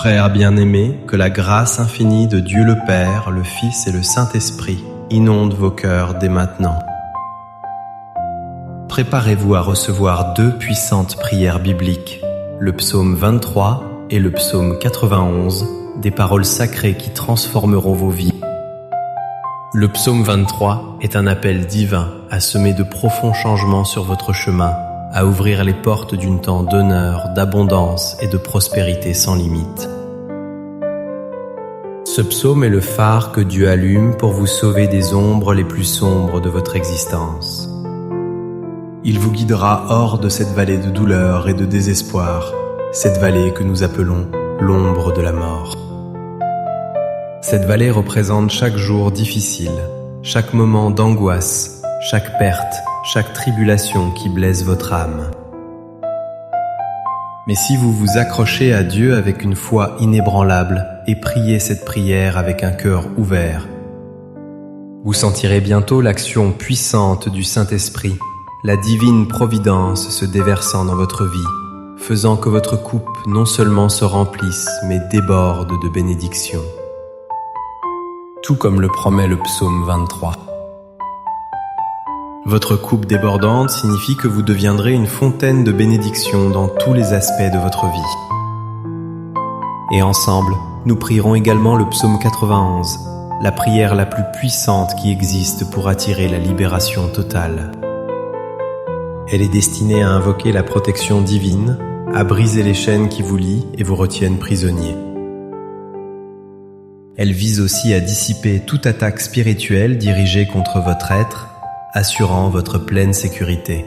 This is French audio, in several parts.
Frères bien-aimés, que la grâce infinie de Dieu le Père, le Fils et le Saint-Esprit inonde vos cœurs dès maintenant. Préparez-vous à recevoir deux puissantes prières bibliques, le psaume 23 et le psaume 91, des paroles sacrées qui transformeront vos vies. Le psaume 23 est un appel divin à semer de profonds changements sur votre chemin, à ouvrir les portes d'une temps d'honneur, d'abondance et de prospérité sans limite. Ce psaume est le phare que Dieu allume pour vous sauver des ombres les plus sombres de votre existence. Il vous guidera hors de cette vallée de douleur et de désespoir, cette vallée que nous appelons l'ombre de la mort. Cette vallée représente chaque jour difficile, chaque moment d'angoisse, chaque perte, chaque tribulation qui blesse votre âme. Mais si vous vous accrochez à Dieu avec une foi inébranlable et priez cette prière avec un cœur ouvert, vous sentirez bientôt l'action puissante du Saint-Esprit, la divine providence se déversant dans votre vie, faisant que votre coupe non seulement se remplisse, mais déborde de bénédictions. Tout comme le promet le psaume 23. Votre coupe débordante signifie que vous deviendrez une fontaine de bénédictions dans tous les aspects de votre vie. Et ensemble, nous prierons également le psaume 91, la prière la plus puissante qui existe pour attirer la libération totale. Elle est destinée à invoquer la protection divine, à briser les chaînes qui vous lient et vous retiennent prisonniers. Elle vise aussi à dissiper toute attaque spirituelle dirigée contre votre être, assurant votre pleine sécurité.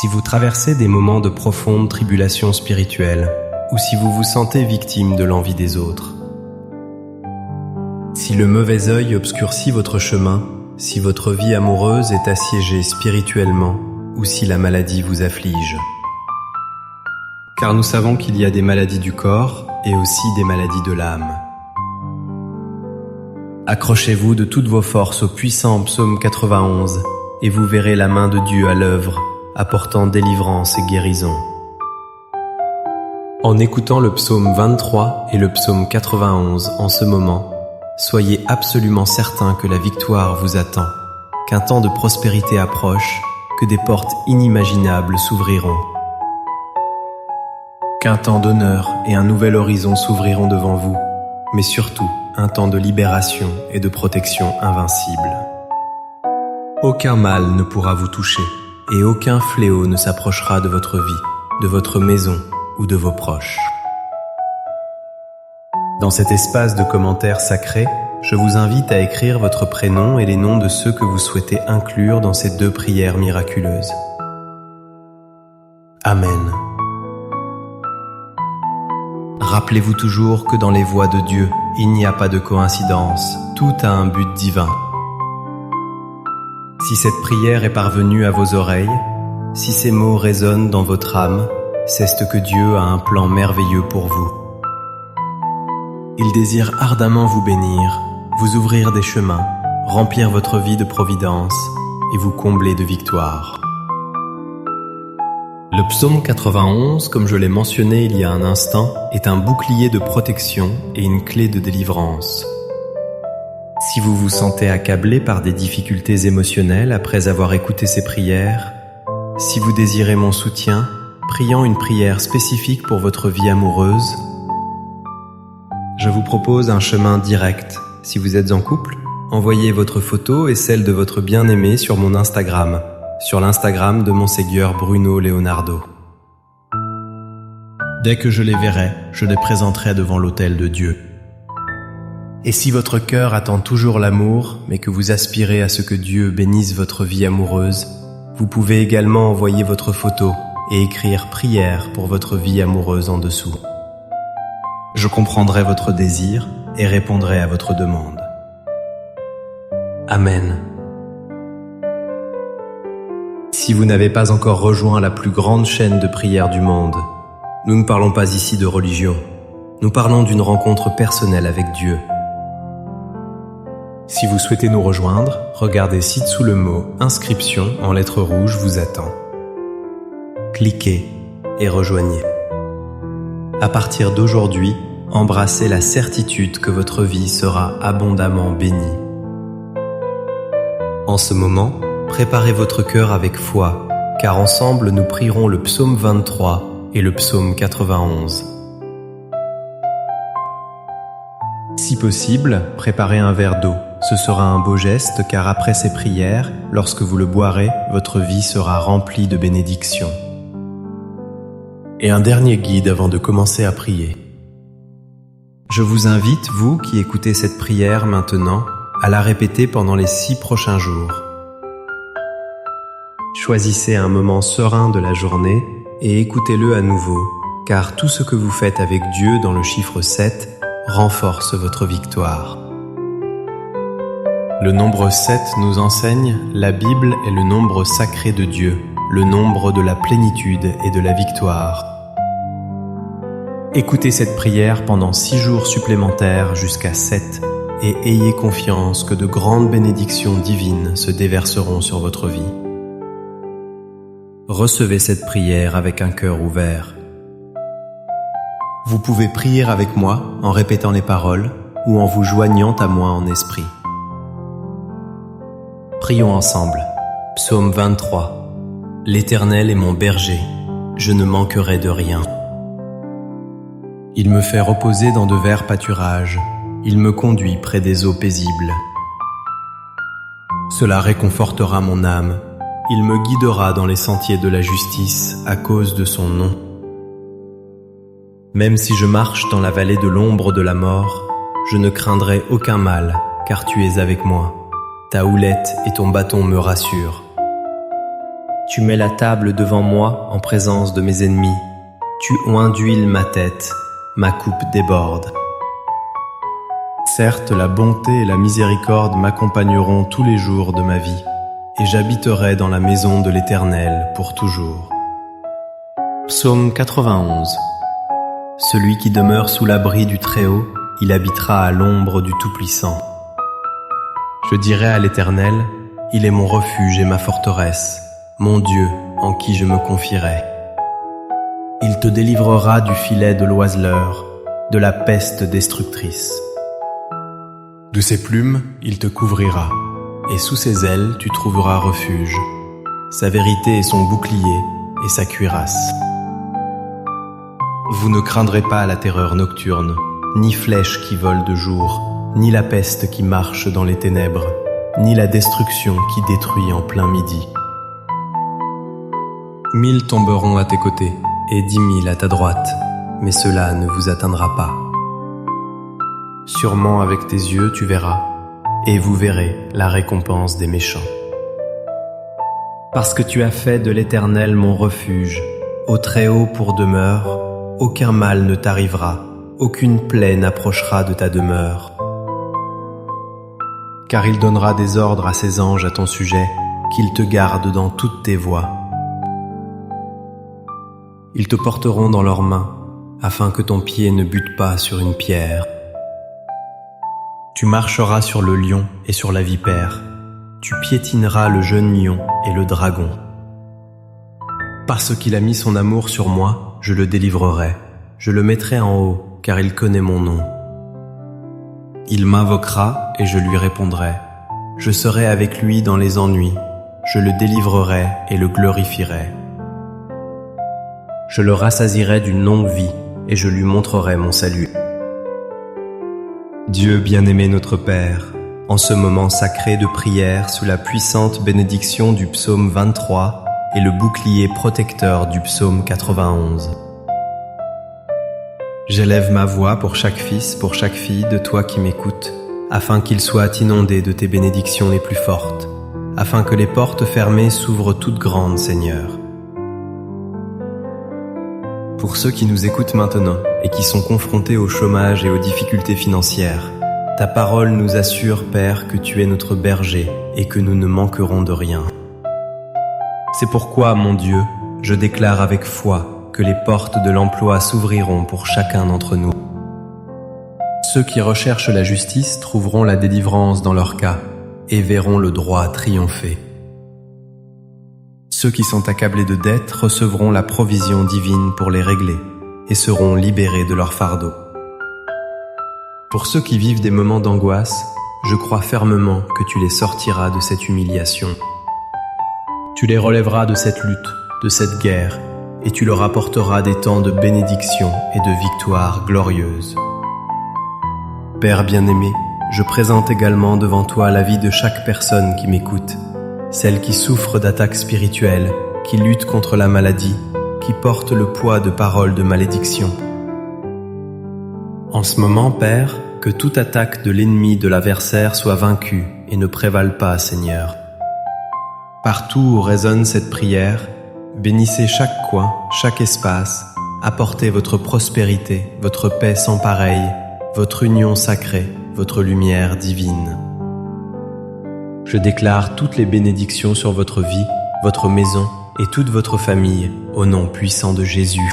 Si vous traversez des moments de profonde tribulation spirituelle, ou si vous vous sentez victime de l'envie des autres, si le mauvais œil obscurcit votre chemin, si votre vie amoureuse est assiégée spirituellement, ou si la maladie vous afflige. Car nous savons qu'il y a des maladies du corps et aussi des maladies de l'âme. Accrochez-vous de toutes vos forces au puissant psaume 91 et vous verrez la main de Dieu à l'œuvre, apportant délivrance et guérison. En écoutant le psaume 23 et le psaume 91 en ce moment, soyez absolument certain que la victoire vous attend, qu'un temps de prospérité approche, que des portes inimaginables s'ouvriront, qu'un temps d'honneur et un nouvel horizon s'ouvriront devant vous, mais surtout un temps de libération et de protection invincible. Aucun mal ne pourra vous toucher et aucun fléau ne s'approchera de votre vie, de votre maison ou de vos proches. Dans cet espace de commentaires sacrés, je vous invite à écrire votre prénom et les noms de ceux que vous souhaitez inclure dans ces deux prières miraculeuses. Amen. Rappelez-vous toujours que dans les voies de Dieu, il n'y a pas de coïncidence, tout a un but divin. Si cette prière est parvenue à vos oreilles, si ces mots résonnent dans votre âme, c'est que Dieu a un plan merveilleux pour vous. Il désire ardemment vous bénir, vous ouvrir des chemins, remplir votre vie de providence et vous combler de victoire. Le psaume 91, comme je l'ai mentionné il y a un instant, est un bouclier de protection et une clé de délivrance. Si vous vous sentez accablé par des difficultés émotionnelles après avoir écouté ces prières, si vous désirez mon soutien, priant une prière spécifique pour votre vie amoureuse, je vous propose un chemin direct. Si vous êtes en couple, envoyez votre photo et celle de votre bien-aimé sur mon Instagram, sur l'Instagram de Monseigneur Bruno Leonardo. Dès que je les verrai, je les présenterai devant l'autel de Dieu. Et si votre cœur attend toujours l'amour, mais que vous aspirez à ce que Dieu bénisse votre vie amoureuse, vous pouvez également envoyer votre photo et écrire « Prière pour votre vie amoureuse » en dessous. Je comprendrai votre désir et répondrai à votre demande. Amen. Si vous n'avez pas encore rejoint la plus grande chaîne de prière du monde, nous ne parlons pas ici de religion, nous parlons d'une rencontre personnelle avec Dieu. Si vous souhaitez nous rejoindre, regardez ci-dessous le mot « Inscription » en lettres rouges vous attend. Cliquez et rejoignez. À partir d'aujourd'hui, embrassez la certitude que votre vie sera abondamment bénie. En ce moment, préparez votre cœur avec foi, car ensemble nous prierons le psaume 23 et le psaume 91. Si possible, préparez un verre d'eau. Ce sera un beau geste, car après ces prières, lorsque vous le boirez, votre vie sera remplie de bénédictions. Et un dernier guide avant de commencer à prier. Je vous invite, vous qui écoutez cette prière maintenant, à la répéter pendant les 6 prochains jours. Choisissez un moment serein de la journée et écoutez-le à nouveau, car tout ce que vous faites avec Dieu dans le chiffre 7 renforce votre victoire. Le nombre 7 nous enseigne, la Bible est le nombre sacré de Dieu, le nombre de la plénitude et de la victoire. Écoutez cette prière pendant 6 jours supplémentaires jusqu'à 7 et ayez confiance que de grandes bénédictions divines se déverseront sur votre vie. Recevez cette prière avec un cœur ouvert. Vous pouvez prier avec moi en répétant les paroles ou en vous joignant à moi en esprit. Prions ensemble. Psaume 23. L'Éternel est mon berger, je ne manquerai de rien. Il me fait reposer dans de verts pâturages, il me conduit près des eaux paisibles. Cela réconfortera mon âme, il me guidera dans les sentiers de la justice à cause de son nom. Même si je marche dans la vallée de l'ombre de la mort, je ne craindrai aucun mal, car tu es avec moi. Ta houlette et ton bâton me rassurent. Tu mets la table devant moi en présence de mes ennemis. Tu oins d'huile ma tête, ma coupe déborde. Certes, la bonté et la miséricorde m'accompagneront tous les jours de ma vie, et j'habiterai dans la maison de l'Éternel pour toujours. Psaume 91. Celui qui demeure sous l'abri du Très-Haut, il habitera à l'ombre du Tout-Puissant. Je dirai à l'Éternel, il est mon refuge et ma forteresse, mon Dieu en qui je me confierai. Il te délivrera du filet de l'oiseleur, de la peste destructrice. De ses plumes, il te couvrira, et sous ses ailes tu trouveras refuge. Sa vérité est son bouclier et sa cuirasse. Vous ne craindrez pas la terreur nocturne, ni flèche qui vole de jour, ni la peste qui marche dans les ténèbres, ni la destruction qui détruit en plein midi. 1000 tomberont à tes côtés, et 10 000 à ta droite, mais cela ne vous atteindra pas. Sûrement avec tes yeux tu verras, et vous verrez la récompense des méchants. Parce que tu as fait de l'Éternel mon refuge, au Très-Haut pour demeure, aucun mal ne t'arrivera, aucune plaie n'approchera de ta demeure. Car il donnera des ordres à ses anges à ton sujet, qu'ils te gardent dans toutes tes voies. Ils te porteront dans leurs mains, afin que ton pied ne bute pas sur une pierre. Tu marcheras sur le lion et sur la vipère, tu piétineras le jeune lion et le dragon. Parce qu'il a mis son amour sur moi, je le délivrerai, je le mettrai en haut, car il connaît mon nom. Il m'invoquera et je lui répondrai. Je serai avec lui dans les ennuis. Je le délivrerai et le glorifierai. Je le rassasierai d'une longue vie et je lui montrerai mon salut. Dieu bien-aimé notre Père, en ce moment sacré de prière sous la puissante bénédiction du psaume 23 et le bouclier protecteur du psaume 91. J'élève ma voix pour chaque fils, pour chaque fille de toi qui m'écoute, afin qu'il soit inondé de tes bénédictions les plus fortes, afin que les portes fermées s'ouvrent toutes grandes, Seigneur. Pour ceux qui nous écoutent maintenant et qui sont confrontés au chômage et aux difficultés financières, ta parole nous assure, Père, que tu es notre berger et que nous ne manquerons de rien. C'est pourquoi, mon Dieu, je déclare avec foi que les portes de l'emploi s'ouvriront pour chacun d'entre nous. Ceux qui recherchent la justice trouveront la délivrance dans leur cas et verront le droit triompher. Ceux qui sont accablés de dettes recevront la provision divine pour les régler, et seront libérés de leur fardeau. Pour ceux qui vivent des moments d'angoisse, je crois fermement que tu les sortiras de cette humiliation. Tu les relèveras de cette lutte, de cette guerre, et tu leur apporteras des temps de bénédiction et de victoire glorieuse. Père bien-aimé, je présente également devant toi la vie de chaque personne qui m'écoute, celle qui souffre d'attaques spirituelles, qui lutte contre la maladie, qui porte le poids de paroles de malédiction. En ce moment, Père, que toute attaque de l'ennemi de l'adversaire soit vaincue et ne prévale pas, Seigneur. Partout où résonne cette prière, bénissez chaque coin, chaque espace, apportez votre prospérité, votre paix sans pareille, votre union sacrée, votre lumière divine. Je déclare toutes les bénédictions sur votre vie, votre maison et toute votre famille, au nom puissant de Jésus.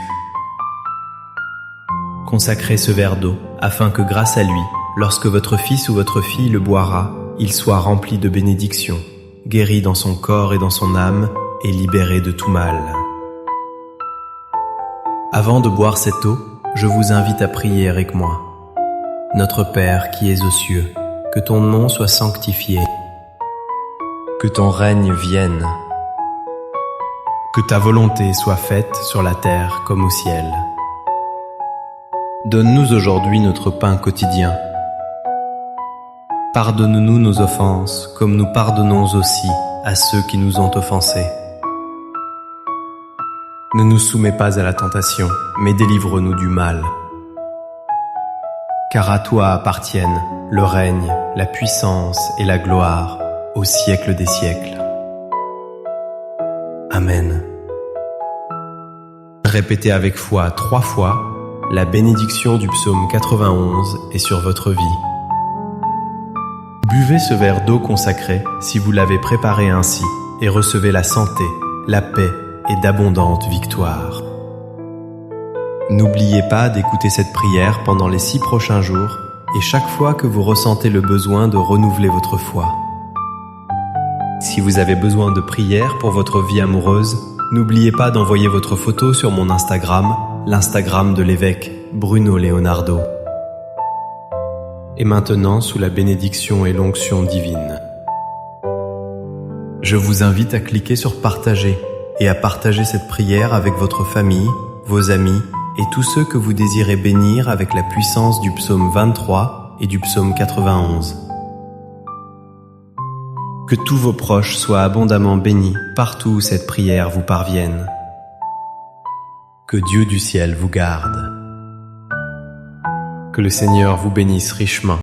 Consacrez ce verre d'eau, afin que grâce à lui, lorsque votre fils ou votre fille le boira, il soit rempli de bénédictions, guéri dans son corps et dans son âme, et libéré de tout mal. Avant de boire cette eau, je vous invite à prier avec moi. Notre Père qui es aux cieux, que ton nom soit sanctifié, que ton règne vienne, que ta volonté soit faite sur la terre comme au ciel. Donne-nous aujourd'hui notre pain quotidien. Pardonne-nous nos offenses, comme nous pardonnons aussi à ceux qui nous ont offensés. Ne nous soumets pas à la tentation, mais délivre-nous du mal. Car à toi appartiennent le règne, la puissance et la gloire, au siècle des siècles. Amen. Répétez avec foi 3 fois, la bénédiction du psaume 91 est sur votre vie. Buvez ce verre d'eau consacrée si vous l'avez préparé ainsi et recevez la santé, la paix et d'abondantes victoires. N'oubliez pas d'écouter cette prière pendant les 6 prochains jours et chaque fois que vous ressentez le besoin de renouveler votre foi. Si vous avez besoin de prière pour votre vie amoureuse, n'oubliez pas d'envoyer votre photo sur mon Instagram, l'Instagram de l'évêque Bruno Leonardo. Et maintenant, sous la bénédiction et l'onction divine, je vous invite à cliquer sur partager et à partager cette prière avec votre famille, vos amis et tous ceux que vous désirez bénir avec la puissance du psaume 23 et du psaume 91. Que tous vos proches soient abondamment bénis partout où cette prière vous parvienne. Que Dieu du ciel vous garde. Que le Seigneur vous bénisse richement.